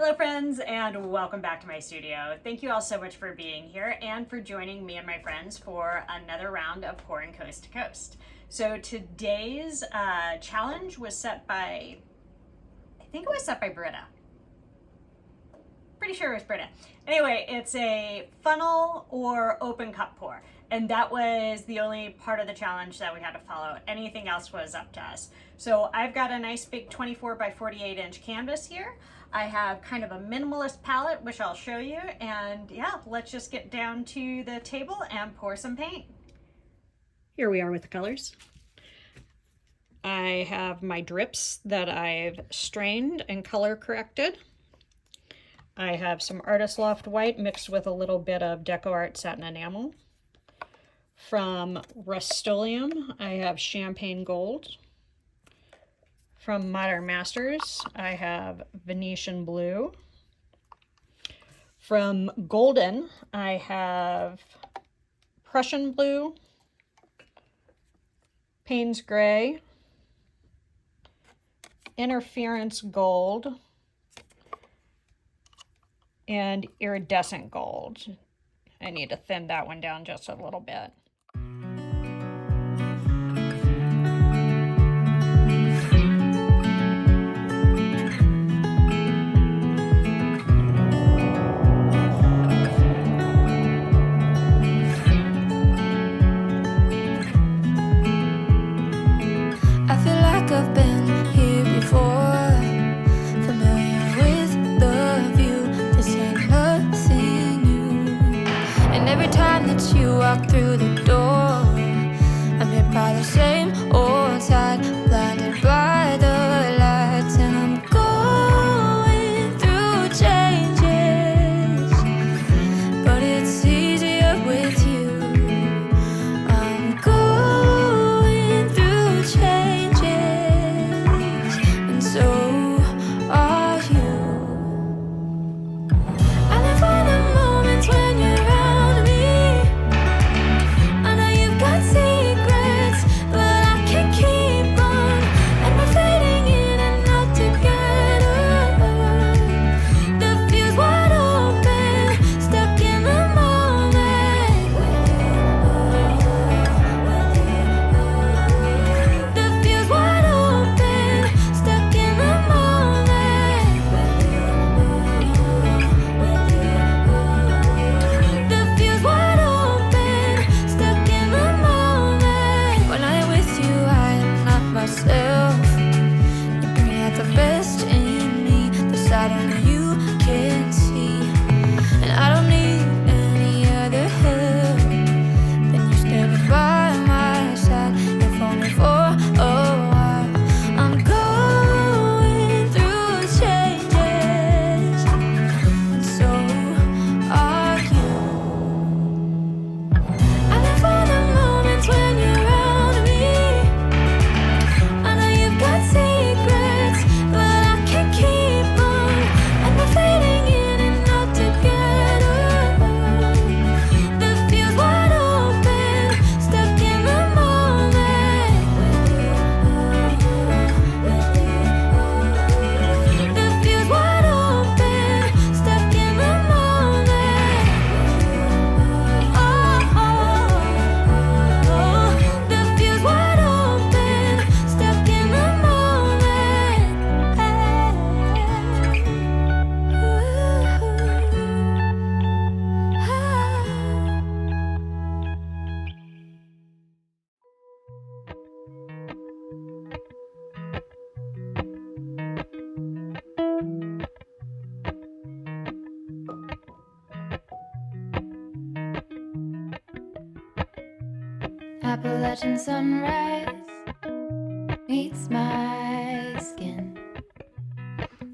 Hello friends, and welcome back to my studio. Thank you all so much for being here and for joining me and my friends for another round of pouring coast to coast. So today's challenge was set by, I think it was set by Britta. Pretty sure it was Britta. Anyway, it's a funnel or open cup pour. And that was the only part of the challenge that we had to follow. Anything else was up to us. So I've got a nice big 24 by 48 inch canvas here. I have kind of a minimalist palette, which I'll show you. And yeah, let's just get down to the table and pour some paint. Here we are with the colors. I have my drips that I've strained and color corrected. I have some Artist Loft White mixed with a little bit of Deco Art Satin Enamel. From Rust-Oleum, I have Champagne Gold. From Modern Masters, I have Venetian Blue. From Golden, I have Prussian Blue, Payne's Gray, Interference Gold, and Iridescent Gold. I need to thin that one down just a little bit. I've been here before, familiar with the view. This ain't nothing new. And every time that you walk through the door, I'm hit by the same old tide, blinded by the lights. And I'm going through changes, but it's easier with you. I'm going through changes, and so are you. I live for the moments when you're around me. I know you've got secrets, but I can't keep on. And we're fading in and out together. The fuse wide open, stuck in the moment. The fuse wide open, stuck in the moment. The fuse wide open, stuck in the moment. When I'm with you, I am not myself. You bring out the best in me, the side only you can see. And I don't need any other help than you standing by my side. If only for a while. I'm going through changes, and so are you. I live for the moments when you're around me. I know you've got secrets, but I can't keep on. And we're fading in and out together. The fuse wide open, stuck in the moment. The fuse wide open, stuck in the moment. The fuse wide open, stuck in the Appalachian sunrise meets my skin.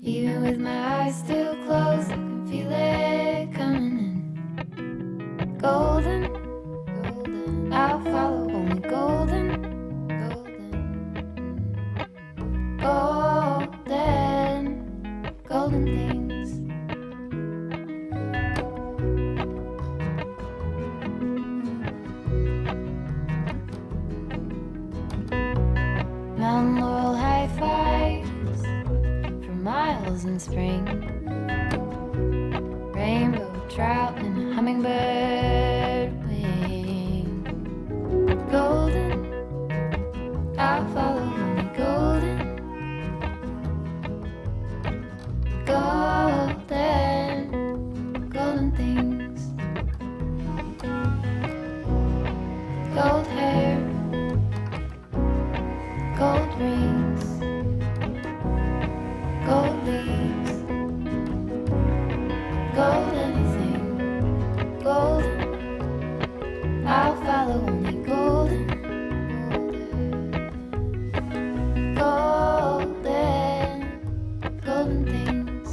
Even with my eyes still closed, I can feel it coming in. Golden, golden, I'll follow only golden, golden, golden, golden things. Mountain laurel high fives for miles in spring. trout and a hummingbird wing. Golden, I'll follow only golden. Golden, golden things. Gold hair, gold rings, gold leaves, gold anything, golden. I'll follow only golden, golden, golden things.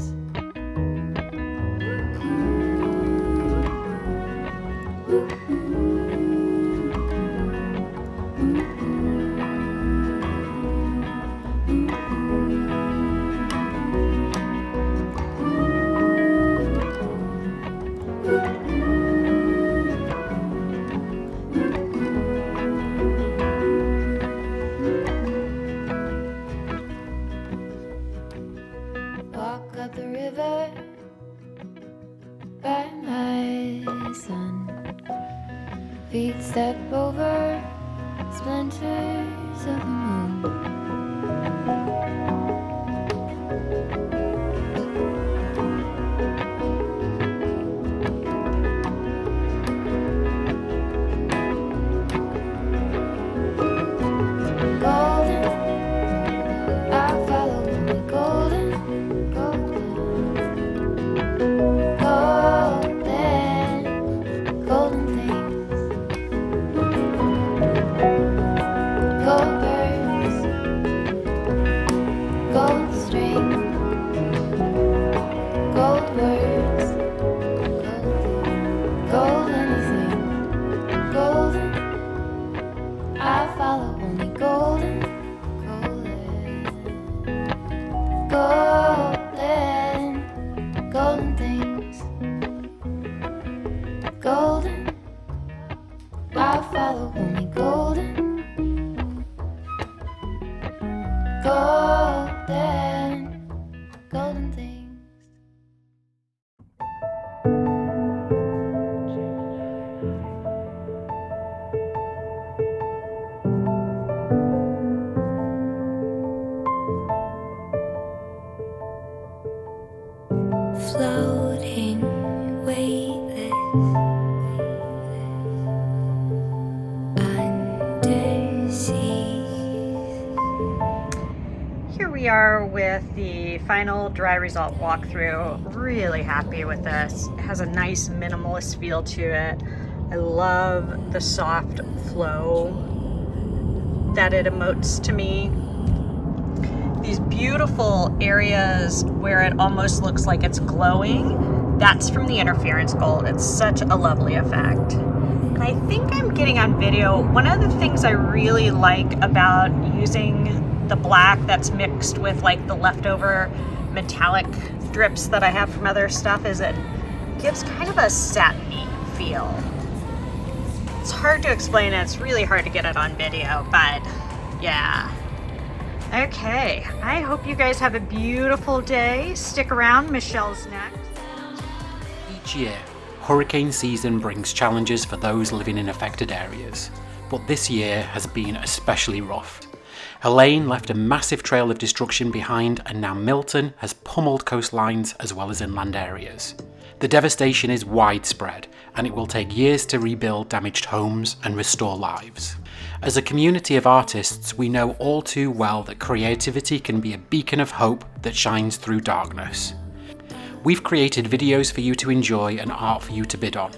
Walk up the river by my son. Feet step over splinters of the moon. Golden, I'll follow only golden, golden, golden things. Gold birds, gold string, gold words, gold anything, golden. I follow only golden, golden, golden, golden things. Golden, I follow only golden, golden, golden things. Floating, weightless, undersea. Here we are with the final dry result walkthrough. Really happy with this. It has a nice minimalist feel to it. I love the soft flow that it emotes to me. These beautiful areas where it almost looks like it's glowing, that's from the interference gold. It's such a lovely effect. And I think I'm getting on video. One of the things I really like about using the black that's mixed with like the leftover metallic drips that I have from other stuff is it gives kind of a satiny feel. It's hard to explain it. It's really hard to get it on video, but yeah. Okay, I hope you guys have a beautiful day. Stick around, Michelle's next. Each year, hurricane season brings challenges for those living in affected areas, but this year has been especially rough. Helene left a massive trail of destruction behind, and now Milton has pummeled coastlines as well as inland areas. The devastation is widespread, and it will take years to rebuild damaged homes and restore lives. As a community of artists, we know all too well that creativity can be a beacon of hope that shines through darkness. We've created videos for you to enjoy and art for you to bid on.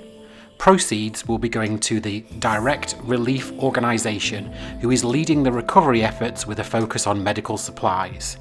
Proceeds will be going to the Direct Relief Organisation, who is leading the recovery efforts with a focus on medical supplies.